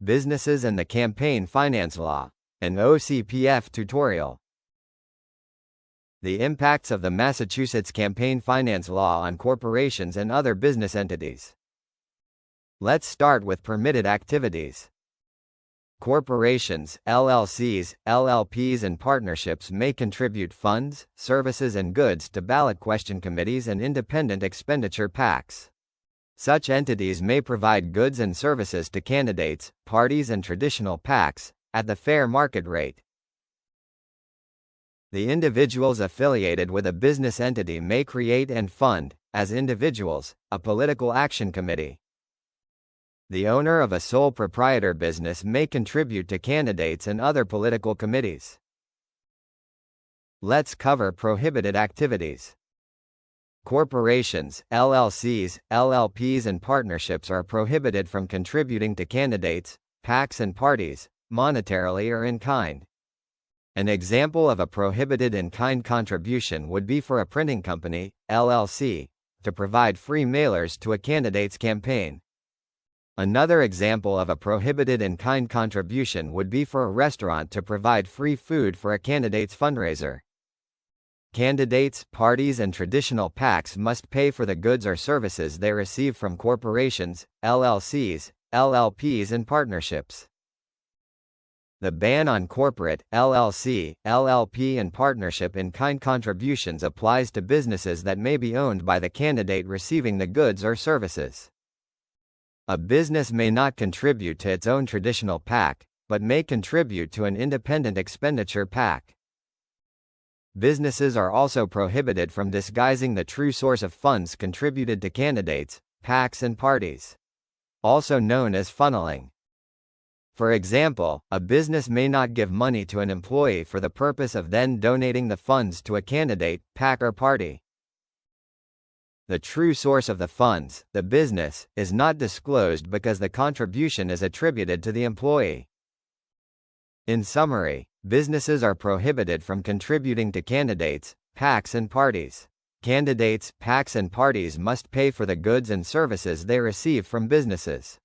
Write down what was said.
Businesses and the Campaign Finance Law, an OCPF tutorial. The impacts of the Massachusetts Campaign Finance Law on corporations and other business entities. Let's start with permitted activities. Corporations, LLCs, LLPs and partnerships may contribute funds, services and goods to ballot question committees and independent expenditure PACs. Such entities may provide goods and services to candidates, parties and traditional PACs, at the fair market rate. The individuals affiliated with a business entity may create and fund, as individuals, a political action committee. The owner of a sole proprietor business may contribute to candidates and other political committees. Let's cover prohibited activities. Corporations, LLCs, LLPs and partnerships are prohibited from contributing to candidates, PACs and parties, monetarily or in kind. An example of a prohibited in-kind contribution would be for a printing company, LLC, to provide free mailers to a candidate's campaign. Another example of a prohibited in-kind contribution would be for a restaurant to provide free food for a candidate's fundraiser. Candidates, parties and traditional PACs must pay for the goods or services they receive from corporations, LLCs, LLPs and partnerships. The ban on corporate, LLC, LLP and partnership in-kind contributions applies to businesses that may be owned by the candidate receiving the goods or services. A business may not contribute to its own traditional PAC, but may contribute to an independent expenditure PAC. Businesses are also prohibited from disguising the true source of funds contributed to candidates, PACs and parties, also known as funneling. For example, a business may not give money to an employee for the purpose of then donating the funds to a candidate, PAC or party. The true source of the funds, the business, is not disclosed because the contribution is attributed to the employee. In summary, businesses are prohibited from contributing to candidates, PACs and parties. Candidates, PACs and parties must pay for the goods and services they receive from businesses.